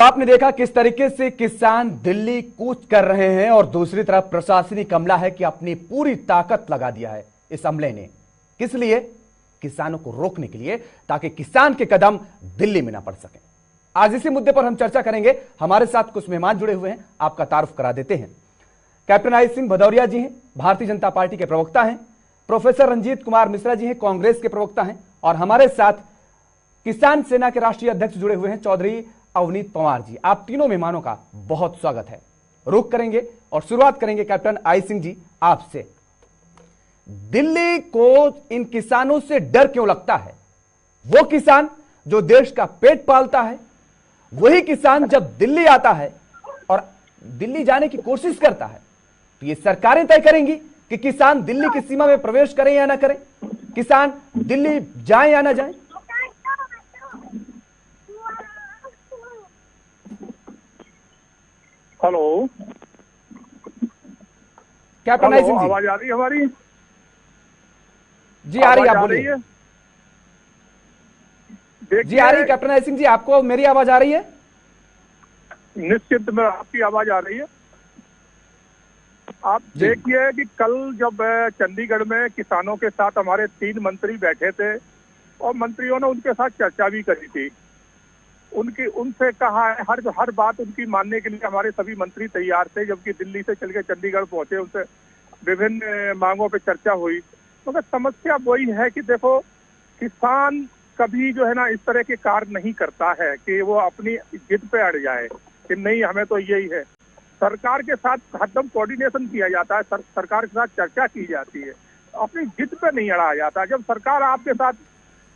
आपने देखा किस तरीके से किसान दिल्ली कूच कर रहे हैं और दूसरी तरफ प्रशासनिक अमला है कि अपनी पूरी ताकत लगा दिया है इस अमले ने। किस लिए? किसानों को रोकने के लिए, ताकि किसान के कदम दिल्ली में ना पड़ सके। आज इसी मुद्दे पर हम चर्चा करेंगे। हमारे साथ कुछ मेहमान जुड़े हुए हैं, आपका तारुफ करा देते हैं। कैप्टन आई सिंह भदौरिया जी हैं, भारतीय जनता पार्टी के प्रवक्ता हैं। प्रोफेसर रंजीत कुमार मिश्रा जी हैं, कांग्रेस के प्रवक्ता हैं। और हमारे साथ किसान सेना के राष्ट्रीय अध्यक्ष जुड़े हुए हैं, चौधरी अवनीत पंवार जी। आप तीनों मेहमानों का बहुत स्वागत है। रुक करेंगे और शुरुआत करेंगे कैप्टन आई सिंह जी आपसे। दिल्ली को इन किसानों से डर क्यों लगता है? वो किसान जो देश का पेट पालता है, वही किसान जब दिल्ली आता है और दिल्ली जाने की कोशिश करता है, तो ये सरकारें तय करेंगी कि किसान दिल्ली की सीमा में प्रवेश करें या ना करें, किसान दिल्ली जाए या ना जाए। Hello captain I Singh ji, आवाज आ रही है हमारी? जी आ रही है, आप बोलिए। जी आ रही है कैप्टन आई सिंह जी, आपको मेरी आवाज आ रही है? निश्चित में आपकी आवाज आ रही है। आप देखिए कि कल जब चंडीगढ़ में किसानों के साथ हमारे 3 मंत्री बैठे थे और मंत्रियों ने उनके साथ चर्चा भी करी थी। उनसे कहा है, हर बात उनकी मानने के लिए हमारे सभी मंत्री तैयार थे। जबकि दिल्ली से चल के चंडीगढ़ पहुंचे, उनसे विभिन्न मांगों पे चर्चा हुई। मगर समस्या वही है कि देखो, किसान कभी जो है ना इस तरह के कार्य नहीं करता है कि वो अपनी जिद पे अड़ जाए कि नहीं हमें तो यही है। सरकार के साथ हरदम कोऑर्डिनेशन किया जाता है, सरकार के साथ चर्चा की जाती है, अपनी जिद पे नहीं अड़ा जाता। जब सरकार आपके साथ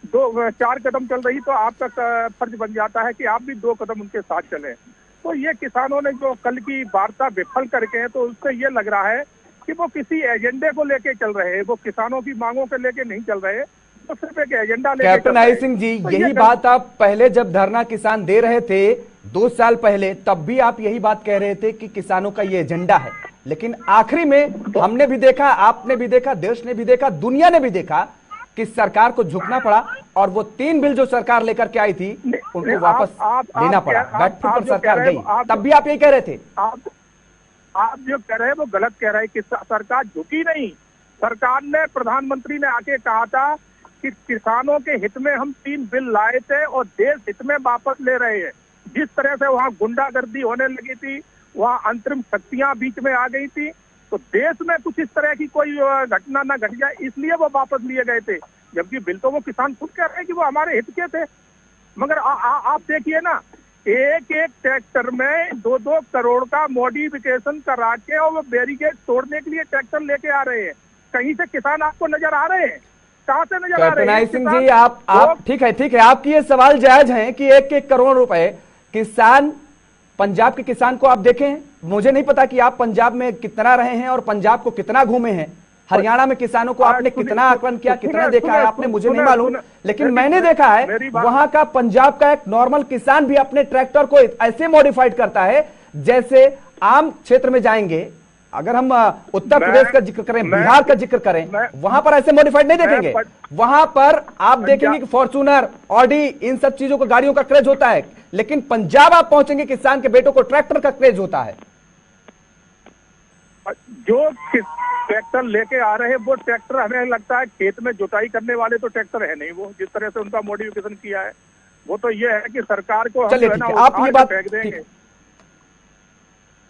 4 कदम चल रही तो आपका फर्ज बन जाता है कि आप भी 2 कदम उनके साथ चलें। तो ये किसानों ने जो कल की वार्ता विफल करके है, तो उससे ये लग रहा है कि वो किसी एजेंडे को लेके चल रहे हैं, वो किसानों की मांगों को लेके नहीं चल रहे, तो सिर्फ एक एजेंडा लेके। कैप्टन आई सिंह जी, तो यही बात आप पहले जब धरना किसान दे रहे थे 2 साल पहले, तब भी आप यही बात कह रहे थे कि किसानों का ये एजेंडा है। लेकिन आखिरी में हमने भी देखा, आपने भी देखा, देश ने भी देखा, दुनिया ने भी देखा कि सरकार को झुकना पड़ा और वो 3 बिल जो सरकार लेकर के आई थी उनको वापस लेना पड़ा। बैठक पर सरकार गई, तब भी आप यही कह रहे थे। आप जो कह रहे हैं वो गलत कह रहे हैं कि सरकार झुकी नहीं। सरकार ने, प्रधानमंत्री ने आके कहा था कि किसानों के हित में हम 3 बिल लाए थे और देश हित में वापस ले रहे हैं। जिस तरह से वहाँ गुंडागर्दी होने लगी थी, वहाँ अंतरिम शक्तियां बीच में आ गई थी, तो देश में कुछ इस तरह की कोई घटना ना घट जाए, इसलिए वो वापस लिए गए थे। जबकि बिल तो वो किसान खुद कह रहे हैं कि वो हमारे हित के थे। मगर आप देखिए ना, एक ट्रैक्टर में 2-2 करोड़ का मॉडिफिकेशन करा के और वो बैरिकेड तोड़ने के लिए ट्रैक्टर लेके आ रहे हैं। कहीं से किसान आपको नजर आ रहे हैं? कहां से नजर आ रहे हैं? सिंह जी, आप ठीक है, आपकी ये सवाल जायज है कि 1-1 करोड़ रुपए किसान, पंजाब के किसान को आप देखें। मुझे नहीं पता कि आप पंजाब में कितना रहे हैं और पंजाब को कितना घूमे हैं। हरियाणा में किसानों को आपने कितना आकलन किया, कितना देखा है आपने, मुझे नहीं मालूम। लेकिन मैंने देखा है वहां का, पंजाब का एक नॉर्मल किसान भी अपने ट्रैक्टर को ऐसे मॉडिफाइड करता है जैसे आम क्षेत्र में जाएंगे, अगर हम उत्तर प्रदेश का जिक्र करें, बिहार का जिक्र करें, वहां पर ऐसे मॉडिफाइड नहीं देखेंगे। वहां पर आप देखेंगे कि फॉर्च्यूनर, ऑडी, इन सब चीजों को, गाड़ियों का क्रेज होता है। लेकिन पंजाब आप पहुंचेंगे, किसान के बेटों को ट्रैक्टर का क्रेज होता है। जो ट्रैक्टर लेके आ रहे हैं वो ट्रैक्टर, हमें लगता है खेत में जुताई करने वाले तो ट्रैक्टर है नहीं। वो जिस तरह से उनका मॉडिफिकेशन किया है, वो तो ये है कि सरकार को हम जो है ना आप ये बात फेंक देंगे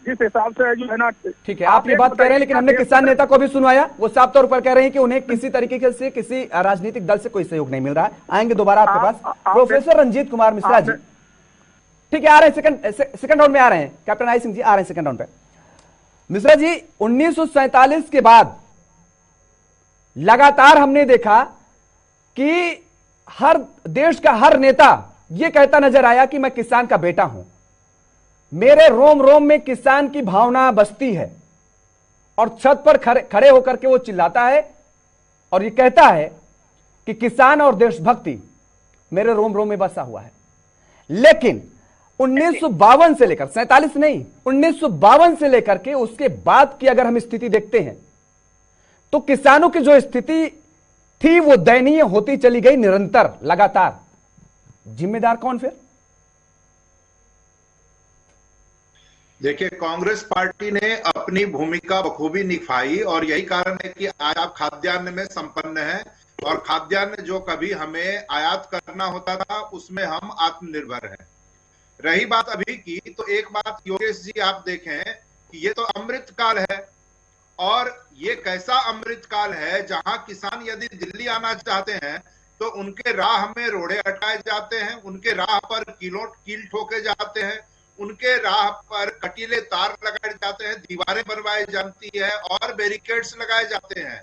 जिस हिसाब से, जो है ना। ठीक है, आप ये बात कह रहे हैं, लेकिन हमने किसान नेता को भी सुनवाया, वो साफ तौर पर कह रहे हैं कि उन्हें किसी तरीके से, किसी राजनीतिक दल से कोई सहयोग नहीं मिल रहा है। आएंगे दोबारा आपके पास। प्रोफेसर रंजीत कुमार मिश्रा जी, ठीक है, आ रहे हैं, सेकंड राउंड में आ रहे हैं। कैप्टन आई सिंह जी आ रहे हैं सेकंड राउंड पे। मिश्रा जी, 1947 के बाद लगातार हमने देखा कि हर देश का हर नेता यह कहता नजर आया कि मैं किसान का बेटा हूं, मेरे रोम रोम में किसान की भावना बसती है। और छत पर खड़े होकर के वो चिल्लाता है और ये कहता है कि किसान और देशभक्ति मेरे रोम रोम में बसा हुआ है। लेकिन 1952 से लेकर, 47 नहीं, 1952 से लेकर के उसके बाद की अगर हम स्थिति देखते हैं, तो किसानों की जो स्थिति थी वो दयनीय होती चली गई निरंतर, लगातार। जिम्मेदार कौन फिर? देखिए, कांग्रेस पार्टी ने अपनी भूमिका बखूबी निभाई और यही कारण है कि आज आप खाद्यान्न में संपन्न हैं। और खाद्यान्न जो कभी हमें आयात करना होता था, उसमें हम आत्मनिर्भर हैं। रही बात अभी की, तो एक बात योगेश जी आप देखें कि ये तो अमृत काल है। और ये कैसा अमृत काल है जहां किसान यदि दिल्ली आना चाहते हैं तो उनके राह में रोड़े हटाए जाते हैं, उनके राह पर कील ठोके जाते हैं, उनके राह पर कटीले तार लगाए जाते हैं, दीवारें बनवाई जाती है और बैरिकेड्स लगाए जाते हैं।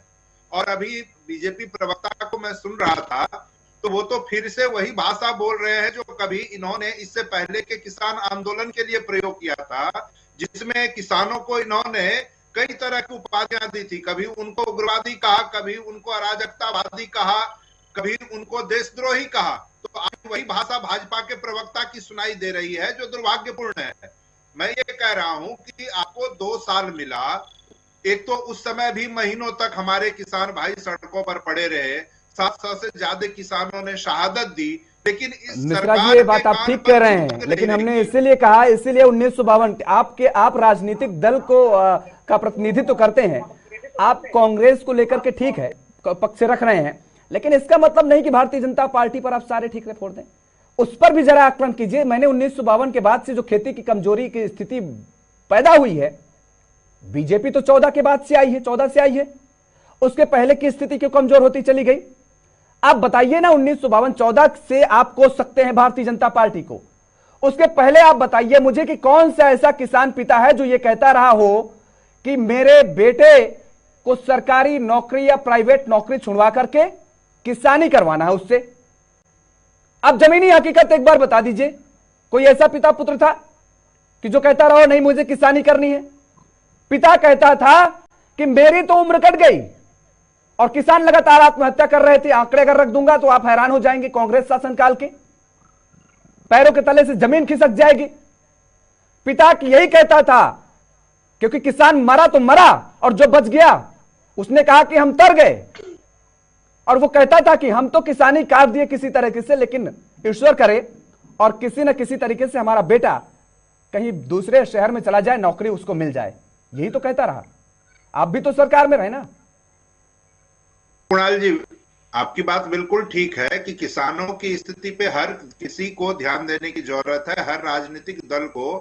और अभी बीजेपी प्रवक्ता को मैं सुन रहा था तो वो तो फिर से वही भाषा बोल रहे हैं जो कभी इन्होंने इससे पहले के किसान आंदोलन के लिए प्रयोग किया था, जिसमें किसानों को इन्होंने कई तरह की उपाधियां दी थी। कभी उनको उग्रवादी कहा, कभी उनको अराजकतावादी कहा, कभी उनको देशद्रोही कहा। तो आज वही भाषा भाजपा के प्रवक्ता की सुनाई दे रही है, जो दुर्भाग्यपूर्ण है। मैं ये कह रहा हूं कि आपको 2 साल मिला। एक तो उस समय भी महीनों तक हमारे किसान भाई सड़कों पर पड़े रहे, 700 से ज्यादा किसानों ने शहादत दी, लेकिन इस मिश्रा जी सरकार ये के बात आप कान ठीक पर कह रहे चुभ हैं, नहीं लेकिन हमने रही। इसीलिए कहा, इसीलिए 1952 आप राजनीतिक दल को का प्रतिनिधित्व करते हैं। आप कांग्रेस को लेकर के ठीक है पक्ष से रख रहे हैं, लेकिन इसका मतलब नहीं कि भारतीय जनता पार्टी पर आप सारे ठीकरे फोड़ दें। उस पर भी जरा आकलन कीजिए। मैंने 1952 के बाद से जो खेती की कमजोरी की स्थिति पैदा हुई है, बीजेपी तो 14 के बाद से आई है, 14 से आई है, उसके पहले की स्थिति क्यों कमजोर होती चली गई? आप बताइए ना, 1952 14 से आप कोस सकते हैं भारतीय जनता पार्टी को, उसके पहले आप बताइए मुझे कि कौन सा ऐसा किसान पिता है जो यह कहता रहा हो कि मेरे बेटे को सरकारी नौकरी या प्राइवेट नौकरी छुड़वा करके किसानी करवाना है उससे। आप जमीनी हकीकत एक बार बता दीजिए, कोई ऐसा पिता पुत्र था कि जो कहता रहा नहीं मुझे किसानी करनी है? पिता कहता था कि मेरी तो उम्र कट गई, और किसान लगातार आत्महत्या कर रहे थे। आंकड़े अगर रख दूंगा तो आप हैरान हो जाएंगे, कांग्रेस शासनकाल के पैरों के तले से जमीन खिसक जाएगी। पिता की यही कहता था, क्योंकि किसान मरा तो मरा और जो बच गया उसने कहा कि हम तर गए। और वो कहता था कि हम तो किसानी काट दिए किसी तरीके से, लेकिन ईश्वर करे और किसी न किसी तरीके से हमारा बेटा कहीं दूसरे शहर में चला जाए, नौकरी उसको मिल जाए। यही तो कहता रहा। आप भी तो सरकार में रहे ना। कुणाल जी, आपकी बात बिल्कुल ठीक है कि किसानों की स्थिति पे हर किसी को ध्यान देने की जरूरत है, हर राजनीतिक दल को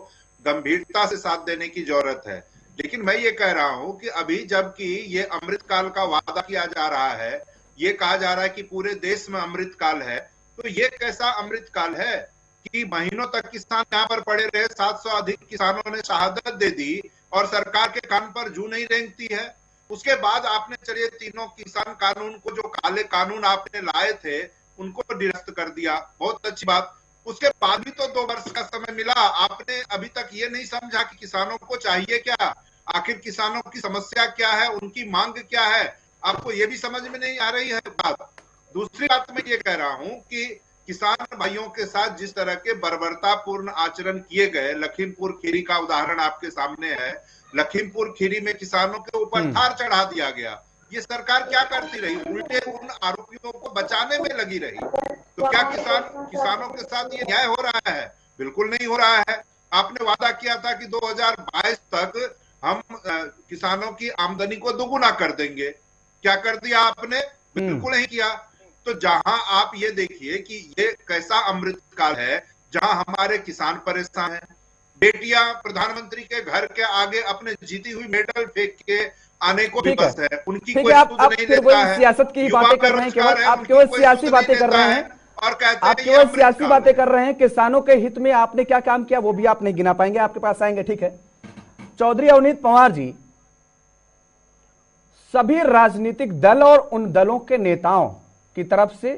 गंभीरता से साथ देने की जरूरत है। लेकिन मैं ये कह रहा हूं कि अभी जबकि ये अमृत काल का वादा किया जा रहा है, ये कहा जा रहा है कि पूरे देश में अमृत काल है, तो ये कैसा अमृत काल है कि महीनों तक किसान यहाँ पर पड़े रहे, 700 अधिक किसानों ने शहादत दे दी और सरकार के कान पर जू नहीं रेंगती है। उसके बाद आपने चलिए तीनों किसान कानून को, जो काले कानून आपने लाए थे, उनको निरस्त कर दिया, बहुत अच्छी बात। उसके बाद भी तो 2 वर्ष का समय मिला, आपने अभी तक ये नहीं समझा कि किसानों को चाहिए क्या, आखिर किसानों की समस्या क्या है, उनकी मांग क्या है, आपको ये भी समझ में नहीं आ रही है बात। दूसरी बात मैं ये कह रहा हूं कि किसान भाइयों के साथ जिस तरह के बर्बरतापूर्ण आचरण किए गए, लखीमपुर खीरी का उदाहरण आपके सामने है। लखीमपुर खीरी में किसानों के ऊपर थार चढ़ा दिया गया। ये सरकार क्या करती रही? उल्टे उन आरोपियों को बचाने में लगी रही। तो क्या किसानों के साथ ये न्याय हो रहा है? बिल्कुल नहीं हो रहा है। आपने वादा किया था कि 2022 तक हम किसानों की आमदनी को दोगुना कर देंगे। क्या कर दिया आपने? बिल्कुल नहीं किया। तो जहां आप ये देखिए कि ये कैसा अमृत काल है जहां हमारे किसान परेशान हैं, बेटियां प्रधानमंत्री के घर के आगे अपने जीती हुई मेडल फेंक के आने को भी बस है, उनकी कोई आप सुध नहीं फिर लेता है। सियासत की बातें कर रहे हैं, केवल आप केवल सियासी बातें कर रहे हैं और कहते आप हैं केवल सियासी बातें कर रहे हैं। किसानों के हित में आपने क्या काम किया वो भी आप नहीं गिना पाएंगे, आपके पास आएंगे, ठीक है। चौधरी अवनीत पंवार जी, सभी राजनीतिक दल और उन दलों के नेताओं की तरफ से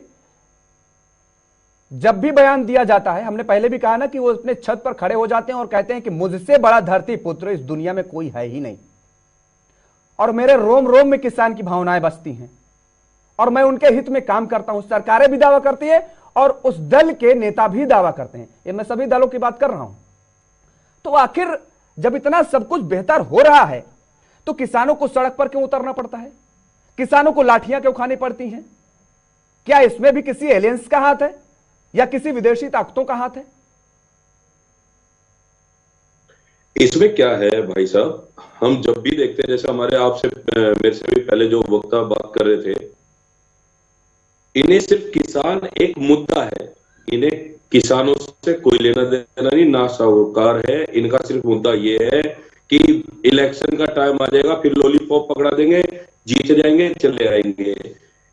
जब भी बयान दिया जाता है, हमने पहले भी कहा ना कि वो अपने छत पर खड़े हो जाते हैं और कहते हैं कि मुझसे बड़ा धरती पुत्र इस दुनिया में कोई है ही नहीं, और मेरे रोम रोम में किसान की भावनाएं बसती हैं, और मैं उनके हित में काम करता हूं। सरकारें भी दावा करती है और उस दल के नेता भी दावा करते हैं। ये मैं सभी दलों की बात कर रहा हूं। तो आखिर जब इतना सब कुछ बेहतर हो रहा है तो किसानों को सड़क पर क्यों उतरना पड़ता है? किसानों को लाठियां क्यों खानी पड़ती हैं? क्या इसमें भी किसी एलियंस का हाथ है या किसी विदेशी ताकतों का हाथ है? इसमें क्या है भाई साहब, हम जब भी देखते हैं, जैसे हमारे आपसे मेरे से भी पहले जो वक्ता बात कर रहे थे, इन्हें सिर्फ किसान एक मुद्दा है, इन्हें किसानों से कोई लेना देना नहीं, ना साहूकार है। इनका सिर्फ मुद्दा ये है कि इलेक्शन का टाइम आ जाएगा, फिर लॉलीपॉप पकड़ा देंगे, जीत जाएंगे, चले आएंगे।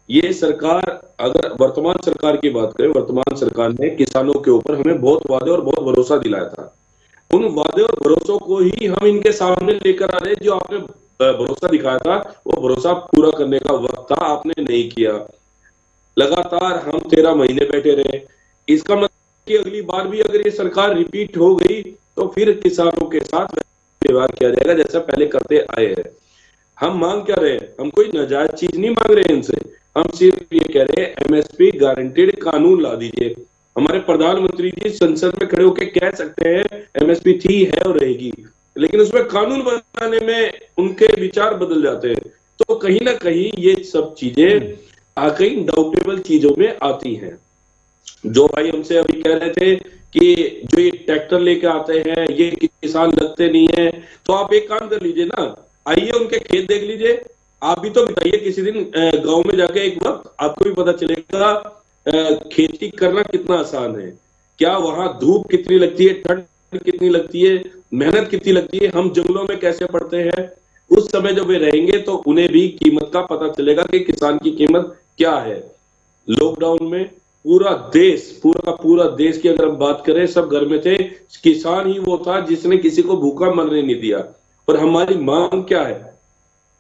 ये सरकार, अगर वर्तमान सरकार की बात करें, वर्तमान सरकार ने किसानों के ऊपर हमें बहुत वादे और बहुत भरोसा दिलाया था। उन वादे और भरोसों को ही हम इनके सामने लेकर आ रहे हैं। जो आपने भरोसा दिखाया था, वो भरोसा पूरा करने का वक्त था, आपने नहीं किया। लगातार हम 13 महीने बैठे रहे। इसका मतलब कि अगली बार भी अगर ये सरकार रिपीट हो गई तो फिर किसानों के साथ व्यवहार किया जाएगा जैसा पहले करते आए हैं। हम मांग क्या रहे हैं? हम कोई नाजायज चीज नहीं मांग रहे हैं इनसे, हम सिर्फ ये कह रहे हैं एमएसपी गारंटेड कानून ला दीजिए। हमारे प्रधानमंत्री जी संसद में खड़े होकर कह सकते हैं एमएसपी थी, है और रहेगी, लेकिन उसमें कानून बनाने में उनके विचार बदल जाते हैं। तो कहीं ना कहीं ये सब चीजें कई डाउटेबल चीजों में आती हैं। जो भाई हमसे अभी कह रहे थे कि जो ये ट्रैक्टर लेके आते हैं ये किसान लगते नहीं है, तो आप एक काम कर लीजिए ना, आइए उनके खेत देख लीजिए, आप भी तो बताइए किसी दिन गांव में जाके एक वक्त, आपको भी पता चलेगा खेती करना कितना आसान है। क्या वहां धूप कितनी लगती है, ठंड कितनी लगती है, मेहनत कितनी लगती है, हम जंगलों में कैसे पड़ते हैं। उस समय जब वे रहेंगे तो उन्हें भी कीमत का पता चलेगा कि किसान की कीमत क्या है। लॉकडाउन में पूरा पूरा देश की अगर हम बात करें, सब घर में थे, किसान ही वो था जिसने किसी को भूखा मरने नहीं दिया। और हमारी मांग क्या है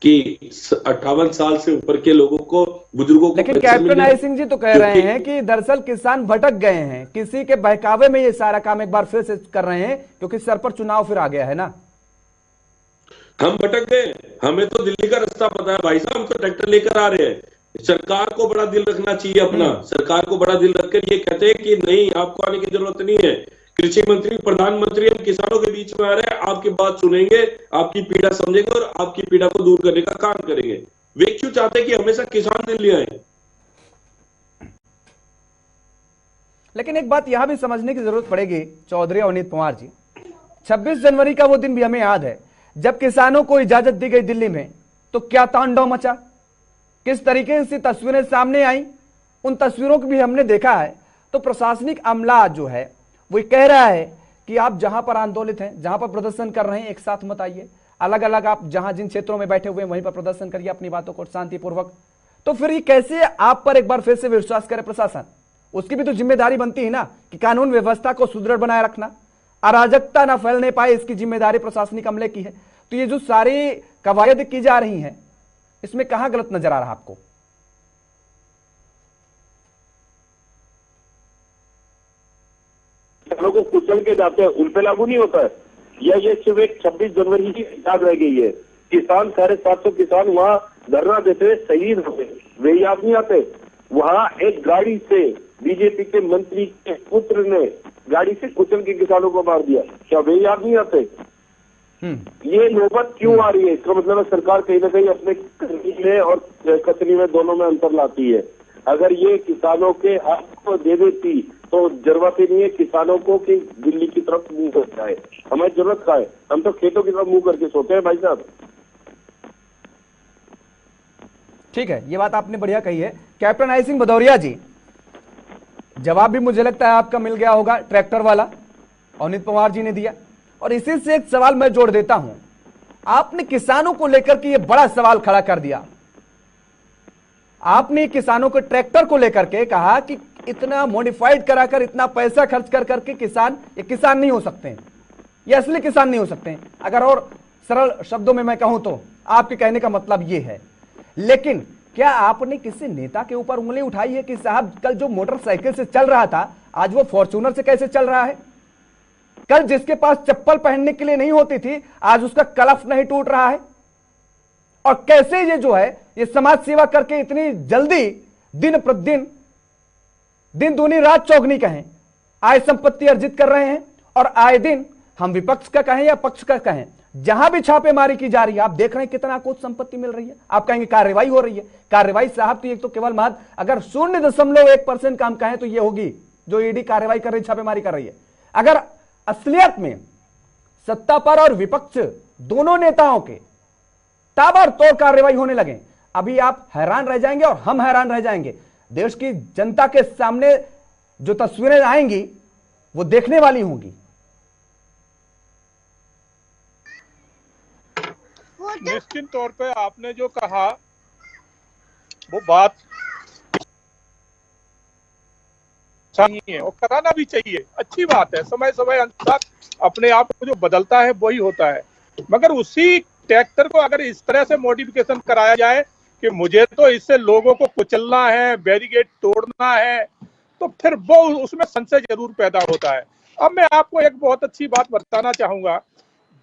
कि 58 साल से ऊपर के लोगों को, बुजुर्गों को, लेकिन कैप्टन आई सिंह जी तो कह रहे हैं कि दरअसल किसान भटक गए हैं, किसी के बहकावे में ये सारा काम एक बार फिर से कर रहे हैं, क्योंकि सर पर चुनाव फिर आ गया है ना। हम भटक गए, हमें तो दिल्ली का रास्ता पता है भाई साहब, हम तो ट्रैक्टर लेकर आ रहे हैं। सरकार को बड़ा दिल रखना चाहिए अपना, सरकार को बड़ा दिल रखकर ये कहते हैं कि नहीं आपको आने की जरूरत नहीं है। कृषि मंत्री, प्रधानमंत्री, हम किसानों के बीच में आ रहे हैं, आपकी बात सुनेंगे, आपकी पीड़ा समझेंगे और आपकी पीड़ा को दूर करने का काम करेंगे। वे क्यों चाहते हैं कि हमेशा किसान दिल्ली आए? लेकिन एक बात यहां भी समझने की जरूरत पड़ेगी चौधरी अवनीत पवार जी, 26 जनवरी का वो दिन भी हमें याद है जब किसानों को इजाजत दी गई दिल्ली में, तो क्या तांडव मचा, किस तरीके से तस्वीरें सामने आई, उन तस्वीरों को भी हमने देखा है। तो प्रशासनिक अमला जो है वो कह रहा है कि आप जहां पर आंदोलित हैं, जहां पर प्रदर्शन कर रहे हैं, एक साथ मत आइए, अलग अलग आप जहां जिन क्षेत्रों में बैठे हुए हैं वहीं पर प्रदर्शन करिए अपनी बातों को शांतिपूर्वक। तो फिर ये कैसे आप पर एक बार फिर से विश्वास करे प्रशासन? उसकी भी तो जिम्मेदारी बनती है ना कि कानून व्यवस्था को सुदृढ़ बनाए रखना, अराजकता ना फैलने पाए, इसकी जिम्मेदारी प्रशासनिक अमले की है। तो ये जो सारी कवायद की जा रही हैं, इसमें कहां गलत नजर आ रहा आपको? किसानों को कुचल के जाते हैं, उन पे लागू नहीं होता है, या ये सिर्फ एक 26 जनवरी की याद रह गई है? किसान 750 किसान वहाँ धरना देते हुए शहीद होते, वे याद नहीं आते? वहाँ एक गाड़ी से बीजेपी के मंत्री के पुत्र ने गाड़ी से कुचल के किसानों को मार दिया, क्या वे याद नहीं आते? ये नौबत क्यों आ रही है? इसका मतलब है सरकार कहीं ना कहीं अपने करनी में और कतनी में दोनों में अंतर लाती है। अगर ये किसानों के हक को दे देती तो जरूरत ही नहीं है किसानों को कि दिल्ली की तरफ मुंह कर जाए। हमें जरूरत का है, हम तो खेतों की तरफ मुंह करके सोते हैं भाई साहब। ठीक है, ये बात आपने बढ़िया कही है। कैप्टन आई सिंह भदौरिया जी, जवाब भी मुझे लगता है आपका मिल गया होगा, ट्रैक्टर वाला अवनीत पवार जी ने दिया। और इसी से एक सवाल मैं जोड़ देता हूं, आपने किसानों को लेकर के ये बड़ा सवाल खड़ा कर दिया। आपने किसानों के ट्रैक्टर को लेकर के कहा कि इतना मॉडिफाइड कराकर, इतना पैसा खर्च कर करके किसान ये किसान नहीं हो सकते हैं, ये असली किसान नहीं हो सकते हैं। अगर और सरल शब्दों में मैं कहूं तो आपके कहने का मतलब ये है। लेकिन क्या आपने किसी नेता के ऊपर उंगली उठाई है कि साहब कल जो मोटरसाइकिल से चल रहा था आज वो फॉर्च्यूनर से कैसे चल रहा है? कल जिसके पास चप्पल पहनने के लिए नहीं होती थी आज उसका कलफ नहीं टूट रहा है? और कैसे ये जो है ये समाज सेवा करके इतनी जल्दी दिन प्रतिदिन, दिन दूनी रात चौगनी कहें, आय संपत्ति अर्जित कर रहे हैं। और आए दिन हम विपक्ष का कहें या पक्ष का कहें, जहां भी छापेमारी की जा रही है आप देख रहे हैं कितना कुछ संपत्ति मिल रही है। आप कहेंगे कार्रवाई हो रही है, कार्रवाई साहब तो एक तो केवल महज अगर 0.1% काम कहें तो ये होगी जो ईडी कार्रवाई कर रही, छापेमारी कर रही है। अगर असलियत में सत्ता पर और विपक्ष दोनों नेताओं के ताबड़तोड़ कार्रवाई होने लगे, अभी आप हैरान रह जाएंगे और हम हैरान रह जाएंगे। देश की जनता के सामने जो तस्वीरें आएंगी वो देखने वाली होंगी। निश्चित तौर पे आपने जो कहा वो बात चाहिए और कराना भी चाहिए, अच्छी बात है। समय समय अनुसार अपने आप को जो बदलता है वही होता है, मगर उसी ट्रैक्टर को अगर इस तरह से मॉडिफिकेशन कराया जाए कि मुझे तो इससे लोगों को कुचलना है, बैरिकेड तोड़ना है, तो फिर वो उसमें संशय जरूर पैदा होता है। अब मैं आपको एक बहुत अच्छी बात बताना चाहूंगा,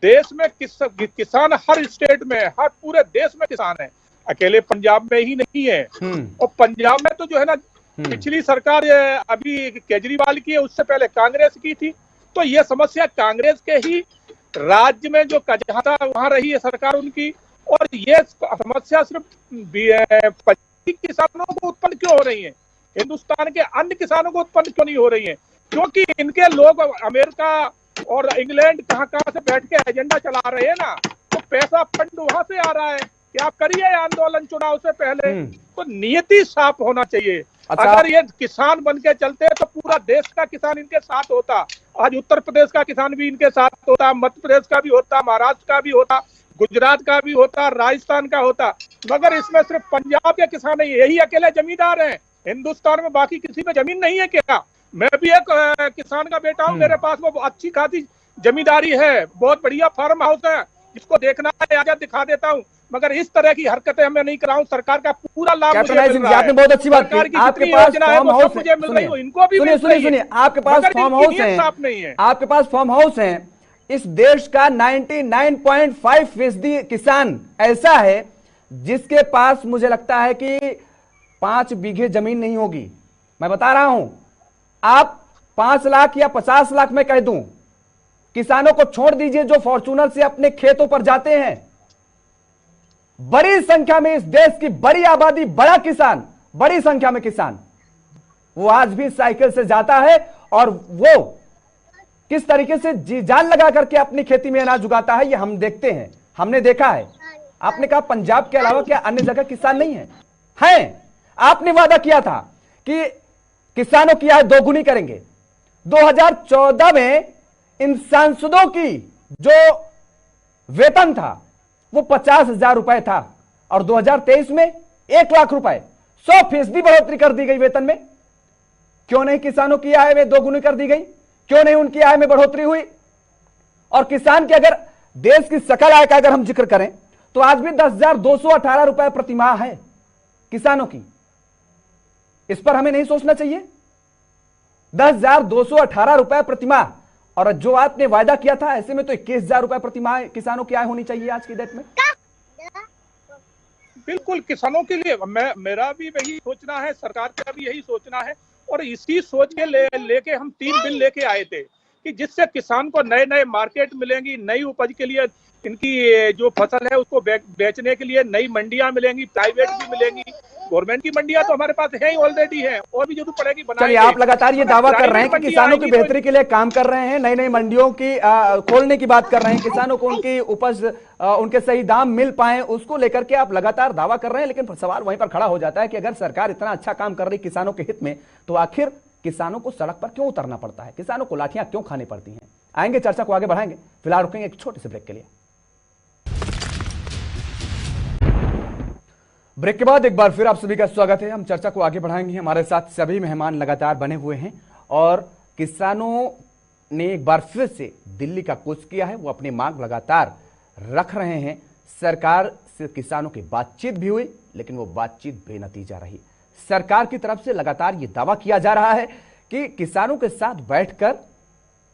देश में किसान हर स्टेट में, हर पूरे देश में किसान है, अकेले पंजाब में ही नहीं है। और पंजाब में तो जो है ना, पिछली सरकार अभी केजरीवाल की है, उससे पहले कांग्रेस की थी, तो ये समस्या कांग्रेस के ही राज्य में जो जहां था वहां रही है सरकार उनकी, और ये समस्या सिर्फ किसानों को उत्पन्न क्यों हो रही है, हिंदुस्तान के अन्य किसानों को उत्पन्न क्यों नहीं हो रही है? क्योंकि इनके लोग अमेरिका और इंग्लैंड कहां से बैठ के एजेंडा चला रहे हैं ना, तो पैसा फंड वहां से आ रहा है कि आप करिए आंदोलन चुनाव से पहले। तो नियति साफ होना चाहिए। अच्छा। अगर ये किसान बन के चलते हैं तो पूरा देश का किसान इनके साथ होता। आज उत्तर प्रदेश का किसान भी इनके साथ होता, मध्य प्रदेश का भी होता, महाराष्ट्र का भी होता, गुजरात का भी होता, राजस्थान का होता, मगर इसमें सिर्फ पंजाब के किसान नहीं, यही अकेले जमींदार हैं। हिंदुस्तान में बाकी किसी पे जमीन नहीं है क्या? मैं भी एक किसान का बेटा हूँ, मेरे पास वो अच्छी खासी जमींदारी है, बहुत बढ़िया फार्म हाउस है, जिसको देखना है आजा दिखा देता हूँ, मगर इस तरह की हरकतें मैं नहीं कराऊं। सरकार का पूरा लाभ मुझे मिल रहा है। आपने बहुत अच्छी बात की। आपके पास फार्म हाउस है, इनको भी सुनिए, आपके पास फार्म हाउस है, आपके पास फार्म हाउस है। इस देश का 99.5% किसान ऐसा है जिसके पास मुझे लगता है कि 5 बीघे जमीन नहीं होगी। मैं बता रहा हूं, आप 5 लाख या 50 लाख में कह दूं, किसानों को छोड़ दीजिए जो फॉर्च्यूनर से अपने खेतों पर जाते हैं, बड़ी संख्या में इस देश की बड़ी आबादी, बड़ा किसान, बड़ी संख्या में किसान, वो आज भी साइकिल से जाता है और वो किस तरीके से जी जान लगा करके अपनी खेती में अनाज उगाता है, ये हम देखते हैं, हमने देखा है। आपने कहा पंजाब के अलावा क्या अन्य जगह किसान नहीं है? हैं। आपने वादा किया था कि किसानों की आय दोगुनी करेंगे। 2014 में इन सांसदों की जो वेतन था वो 50,000 रुपए था और 2023 में 1 लाख रुपए, 100% बढ़ोतरी कर दी गई वेतन में। क्यों नहीं किसानों की आय में दोगुनी कर दी गई? क्यों नहीं उनकी आय में बढ़ोतरी हुई? और किसान के अगर देश की सकल आय का अगर हम जिक्र करें तो आज भी 10,218 रुपए प्रतिमाह है किसानों की। इस पर हमें नहीं सोचना चाहिए? 10,218 रुपए प्रतिमाह, और जो आपने वायदा किया था ऐसे में तो 21,000 रुपए प्रतिमाह किसानों की आय होनी चाहिए आज की डेट में। बिल्कुल, किसानों के लिए मेरा भी वही सोचना है, सरकार का भी यही सोचना है, और इसी सोच के लेके हम 3 बिल लेके आए थे कि जिससे किसान को नए नए मार्केट मिलेंगी, नई उपज के लिए इनकी जो फसल है उसको बेचने के लिए नई मंडियां मिलेंगी, प्राइवेट भी मिलेंगी। गवर्नमेंट की मंडियां तो हमारे पास है ही, ऑलरेडी है, और भी जरूर पड़ेगी बनाएंगे। चलिए, आप लगातार ये दावा कर रहे हैं कि किसानों की बेहतरी के लिए काम कर रहे हैं, नई नई मंडियों की खोलने की बात कर रहे हैं, किसानों को उनकी उपज उनके सही दाम मिल पाए, उसको लेकर के आप लगातार दावा कर रहे हैं। लेकिन सवाल वहीं पर खड़ा हो जाता है कि अगर सरकार इतना अच्छा काम कर रही किसानों के हित में, तो आखिर किसानों को सड़क पर क्यों उतरना पड़ता है, किसानों को लाठियां क्यों खानी पड़ती हैं? आएंगे, चर्चा को आगे बढ़ाएंगे, फिलहाल रुकेंगे एक छोटे से ब्रेक के लिए। ब्रेक के बाद एक बार फिर आप सभी का स्वागत है। हम चर्चा को आगे बढ़ाएंगे। हमारे साथ सभी मेहमान लगातार बने हुए हैं और किसानों ने एक बार फिर से दिल्ली का कूच किया है। वो अपनी मांग लगातार रख रहे हैं। सरकार से किसानों की बातचीत भी हुई, लेकिन वो बातचीत बेनतीजा रही। सरकार की तरफ से लगातार ये दावा किया जा रहा है कि किसानों के साथ बैठकर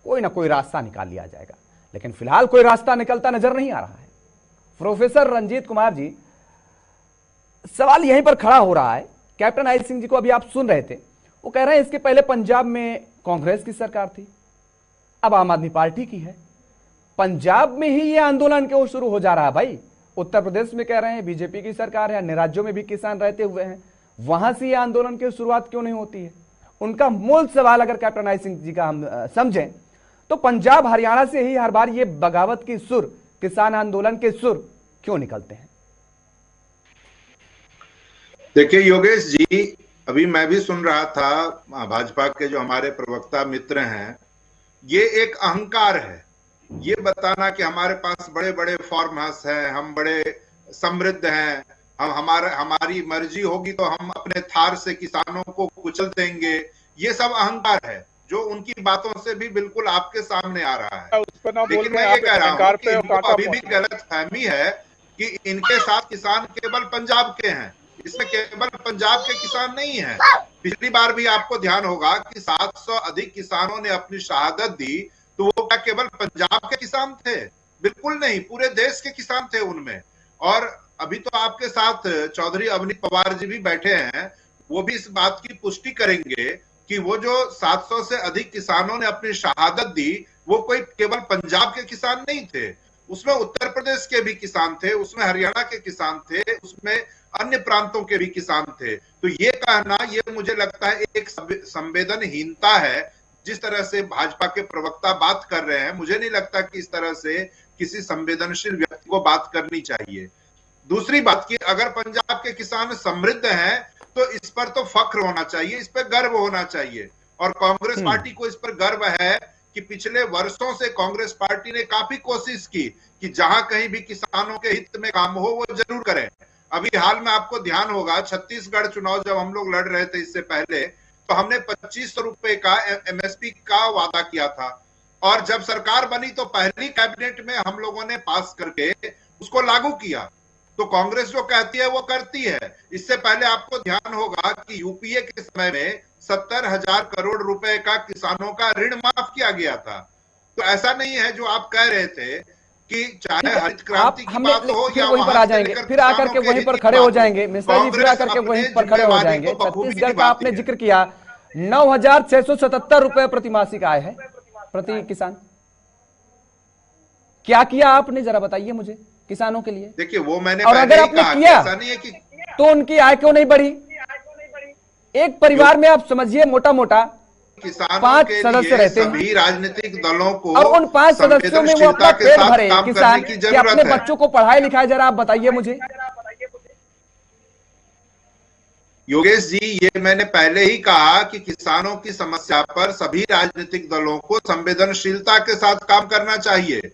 कोई ना कोई रास्ता निकाल लिया जाएगा, लेकिन फिलहाल कोई रास्ता निकलता नजर नहीं आ रहा है। प्रोफेसर रंजीत कुमार जी, सवाल यहीं पर खड़ा हो रहा है। कैप्टन आई सिंह जी को अभी आप सुन रहे थे, वो कह रहे हैं इसके पहले पंजाब में कांग्रेस की सरकार थी, अब आम आदमी पार्टी की है। पंजाब में ही ये आंदोलन क्यों शुरू हो जा रहा है भाई? उत्तर प्रदेश में कह रहे हैं बीजेपी की सरकार है, अन्य राज्यों में भी किसान रहते हुए हैं, वहां से ये आंदोलन की शुरुआत क्यों नहीं होती है? उनका मूल सवाल अगर कैप्टन आई सिंह जी का हम समझें तो पंजाब हरियाणा से ही हर बार ये बगावत की सुर, किसान आंदोलन के सुर क्यों निकलते हैं? देखिए योगेश जी, अभी मैं भी सुन रहा था भाजपा के जो हमारे प्रवक्ता मित्र हैं, ये एक अहंकार है, ये बताना कि हमारे पास बड़े बड़े फार्म हाउस हैं, हम बड़े समृद्ध हैं, हमारी मर्जी होगी तो हम अपने थार से किसानों को कुचल देंगे। ये सब अहंकार है जो उनकी बातों से भी बिल्कुल आपके सामने आ रहा है। लेकिन मैं ये कह रहा हूं कि इनको अभी भी गलत फहमी है कि इनके साथ किसान केवल पंजाब के हैं। इसमें केवल पंजाब के किसान नहीं है। पिछली बार भी आपको ध्यान होगा कि 700 अधिक किसानों ने अपनी शहादत दी, तो वो क्या केवल पंजाब के किसान थे? बिल्कुल नहीं, पूरे देश के किसान थे उनमें। और अभी तो आपके साथ चौधरी अवनीत पवार जी भी बैठे हैं, वो भी इस बात की पुष्टि करेंगे कि वो जो 700 से अधिक किसानों ने अपनी शहादत दी, वो कोई केवल पंजाब के किसान नहीं थे, उसमें उत्तर प्रदेश के भी किसान थे, उसमें हरियाणा के किसान थे, उसमें अन्य प्रांतों के भी किसान थे। तो ये कहना, ये मुझे लगता है एक संवेदनहीनता है। जिस तरह से भाजपा के प्रवक्ता बात कर रहे हैं, मुझे नहीं लगता कि इस तरह से किसी संवेदनशील व्यक्ति को बात करनी चाहिए। दूसरी बात कि अगर पंजाब के किसान समृद्ध हैं तो इस पर तो फख्र होना चाहिए, इस पर गर्व होना चाहिए। और कांग्रेस पार्टी को इस पर गर्व है कि पिछले वर्षों से कांग्रेस पार्टी ने काफी कोशिश की कि जहां कहीं भी किसानों के हित में काम हो वो जरूर करें। अभी हाल में आपको ध्यान होगा, छत्तीसगढ़ चुनाव जब हम लोग लड़ रहे थे इससे पहले, तो हमने 2500 रुपए का एमएसपी का वादा किया था। और जब सरकार बनी तो पहली कैबिनेट में हम लोगों ने पास करके उसको लागू किया। तो कांग्रेस जो कहती है वो करती है। इससे पहले आपको ध्यान होगा कि यूपीए के समय में 70,000 करोड़ रुपए का किसानों का ऋण माफ किया गया था। तो ऐसा नहीं है जो आप कह रहे थे कि चाहे हरित क्रांति की बात हो या वहीं पर आ जाएंगे, फिर आकर के वहीं पर खड़े हो जाएंगे मिश्रा जी, फिर आकर के वहीं पर खड़े हो जाएंगे। छत्तीसगढ़ का आपने जिक्र किया, 9,677 रुपए प्रति मासिक आय है प्रति किसान। क्या किया आपने, जरा बताइए मुझे किसानों के लिए। देखिए वो मैंने और अगर आपने किया ऐसा नहीं है कि तो उनकी आय क्यों नहीं बढ़ी? एक परिवार में आप समझिए मोटा मोटा किसानों 5 के सदस्य रहते हैं, सभी राजनीतिक दलों को और उन 5 सदस्यों में वो अपना पेट भरे किसान की कि जरूरत अपने है। बच्चों को पढ़ाए लिखाए, जरा आप बताइए मुझे। योगेश जी, ये मैंने पहले ही कहा कि किसानों की समस्या पर सभी राजनीतिक दलों को संवेदनशीलता के साथ काम करना चाहिए।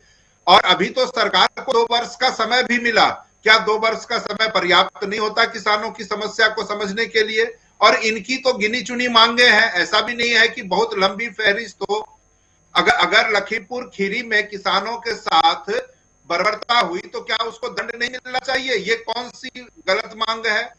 और अभी तो सरकार को 2 वर्ष का समय भी मिला। क्या 2 वर्ष का समय पर्याप्त नहीं होता किसानों की समस्या को समझने के लिए? और इनकी तो गिनी चुनी मांगे हैं, ऐसा भी नहीं है कि बहुत लंबी फहरिस्त हो। अगर लखीमपुर खीरी में किसानों के साथ बर्बरता हुई तो क्या उसको दंड नहीं मिलना चाहिए? ये कौन सी गलत मांग है?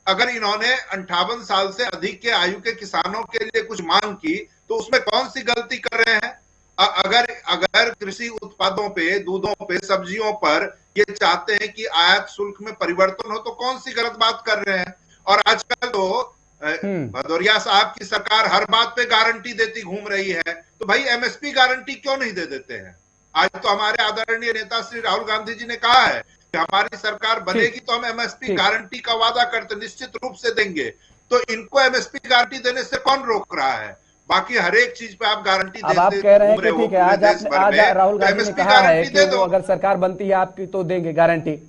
अगर इन्होंने 58 साल से अधिक के आयु के किसानों के लिए कुछ मांग की तो उसमें कौन सी गलती कर रहे हैं? अगर कृषि उत्पादों पे, दूधों पे, सब्जियों पर ये चाहते हैं कि आयात शुल्क में परिवर्तन हो तो कौन सी गलत बात कर रहे हैं? और आजकल तो भदौरिया साहब की सरकार हर बात पे गारंटी देती घूम रही है, तो भाई एमएसपी गारंटी क्यों नहीं दे देते हैं? आज तो हमारे आदरणीय नेता श्री राहुल गांधी जी ने कहा है कि हमारी सरकार बनेगी तो हम एमएसपी गारंटी का वादा करते निश्चित रूप से देंगे। तो इनको एमएसपी गारंटी देने से कौन रोक रहा है? बाकी हर एक चीज पे आप गारंटी देते, आप कह रहे हैं कि ठीक है, आज राहुल गांधी ने कहा है कि वो अगर सरकार बनती है आपकी तो देंगे गारंटी,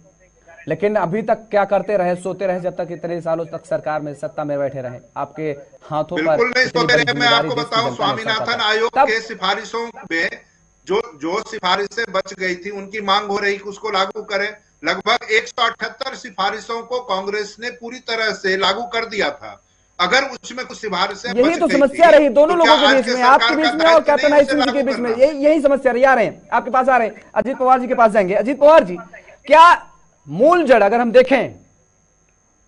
लेकिन अभी तक क्या करते रहे? सोते रहे जब तक इतने सालों तक सरकार में, सत्ता में बैठे रहे। आपके हाथों पर बिल्कुल नहीं सोते रहे। मैं आपको बताऊं, स्वामीनाथन आयोग के सिफारिशों में जो सिफारिशें बच गई थी उनकी मांग हो रही कि उसको लागू करें। लगभग 178 सिफारिशों को कांग्रेस ने पूरी तरह से लागू कर दिया था। अगर उसमें कुछ सिफारिशें यही तो समस्या रही दोनों लोगों के बीच में, आपके बीच में और कैप्टन आइसिंह जी के बीच में, यही समस्या रही। आ रहे हैं आपके पास, आ रहे हैं अजीत पवार जी के पास जाएंगे। अजीत पवार जी, क्या मूल जड़ अगर हम देखें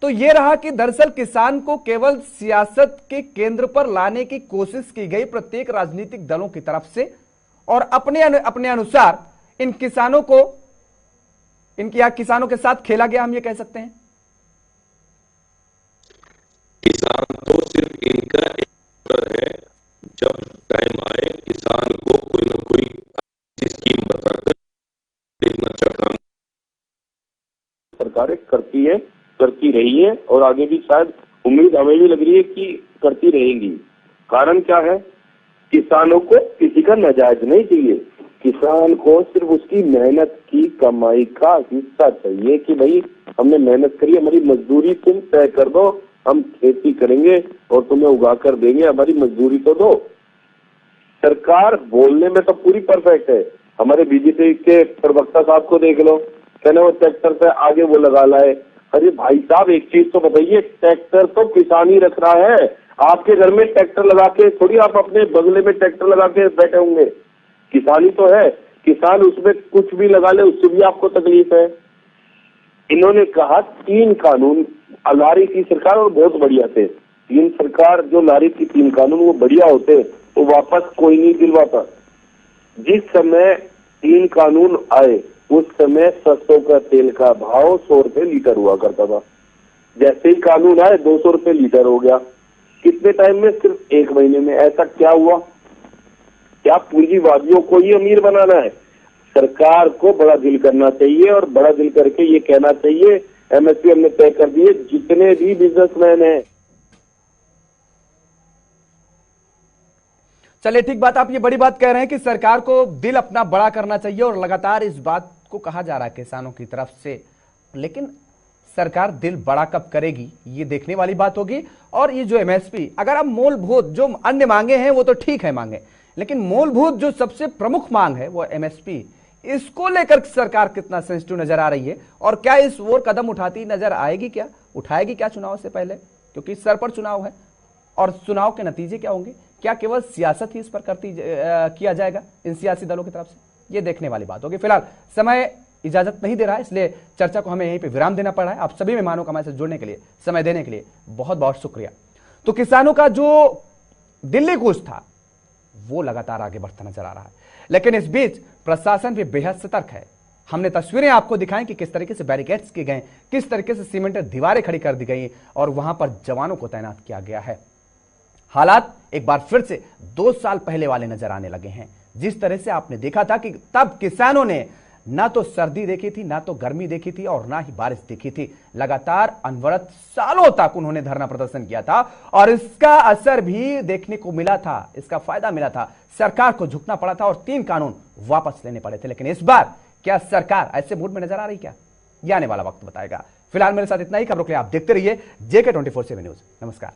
तो यह रहा कि दरअसल किसान को केवल सियासत के केंद्र पर लाने की कोशिश की गई प्रत्येक राजनीतिक दलों की तरफ से, और अपने अनुसार इन किसानों को, किसानों के साथ खेला गया, हम ये कह सकते हैं? किसान तो सिर्फ इनका एक है, जब टाइम आए किसान को कोई ना कोई स्कीम बताकर देखना चाहता। सरकारें करती है, करती रही है और आगे भी शायद उम्मीद हमें भी लग रही है कि करती रहेंगी। कारण क्या है किसानों को किसी का नाजायज नहीं चाहिए। किसान को सिर्फ उसकी मेहनत की कमाई का हिस्सा चाहिए कि भाई हमने मेहनत करी, हमारी मजदूरी तुम तय कर दो, हम खेती करेंगे और तुम्हें उगा कर देंगे, हमारी मजदूरी तो दो। सरकार बोलने में तो पूरी परफेक्ट है। हमारे बीजेपी के प्रवक्ता साहब को देख लो, कहने वो ट्रैक्टर पे आगे वो लगा लाए। अरे भाई साहब एक चीज तो बताइए, ट्रैक्टर तो किसान ही रख रहा है। आपके घर में ट्रैक्टर लगा के थोड़ी आप अपने बंगले में ट्रैक्टर लगा के बैठे होंगे, किसान ही तो है। किसान उसमें कुछ भी लगा ले उससे भी आपको तकलीफ है। इन्होंने कहा 3 कानून ला रही थी सरकार और बहुत बढ़िया थे। 3 सरकार जो ला रही थी 3 कानून वो बढ़िया होते, तो वापस कोई नहीं दिलवाता। जिस समय 3 कानून आए उस समय सरसों का तेल का भाव 100 रुपए लीटर हुआ करता था। जैसे ही कानून आए 200 रुपए लीटर हो गया। कितने टाइम में? सिर्फ 1 महीने में। ऐसा क्या हुआ? क्या पूंजीवादियों को ही अमीर बनाना है? सरकार को बड़ा दिल करना चाहिए और बड़ा दिल करके ये कहना चाहिए एमएसपी हमने तय कर दिए, जितने भी बिजनेसमैन हैं। चलिए ठीक बात, आप ये बड़ी बात कह रहे हैं कि सरकार को दिल अपना बड़ा करना चाहिए और लगातार इस बात को कहा जा रहा है किसानों की तरफ से, लेकिन सरकार दिल बड़ा कब करेगी ये देखने वाली बात होगी। और ये जो एमएसपी, अगर आप मूलभूत जो अन्य मांगे हैं वो तो ठीक है मांगे, लेकिन मूलभूत जो सबसे प्रमुख मांग है वो एमएसपी, इसको लेकर सरकार कितना सेंसिटिव नजर आ रही है और क्या इस ओर कदम उठाती नजर आएगी, क्या उठाएगी क्या चुनाव से पहले? क्योंकि सर पर चुनाव है और चुनाव के नतीजे क्या होंगे, क्या केवल सियासत ही इस पर किया जाएगा इन सियासी दलों की तरफ से, ये देखने वाली बात होगी। फिलहाल समय इजाजत नहीं दे रहा है, इसलिए चर्चा को हमें यहीं पे विराम देना पड़ रहा है। आप सभी मेहमानों का हमारे साथ जुड़ने के लिए, समय देने के लिए बहुत बहुत शुक्रिया। तो किसानों का जो दिल्ली कूच था वो लगातार आगे बढ़ता नजर आ रहा है, लेकिन इस बीच प्रशासन भी बेहद सतर्क है। हमने तस्वीरें आपको दिखाई कि किस तरीके से बैरिकेड्स किए गए, किस तरीके से सीमेंटेड दीवारें खड़ी कर दी गई और वहां पर जवानों को तैनात किया गया है। हालात एक बार फिर से 2 साल पहले वाले नजर आने लगे हैं। जिस तरह से आपने देखा था कि तब किसानों ने ना तो सर्दी देखी थी, ना तो गर्मी देखी थी और ना ही बारिश देखी थी। लगातार अनवरत सालों तक उन्होंने धरना प्रदर्शन किया था और इसका असर भी देखने को मिला था, इसका फायदा मिला था। सरकार को झुकना पड़ा था और 3 कानून वापस लेने पड़े थे। लेकिन इस बार क्या सरकार ऐसे मूड में नजर आ रही क्या, ये आने वाला वक्त बताएगा। फिलहाल मेरे साथ इतना ही। खबरों के लिए आप देखते रहिए JK 24/7 न्यूज। नमस्कार।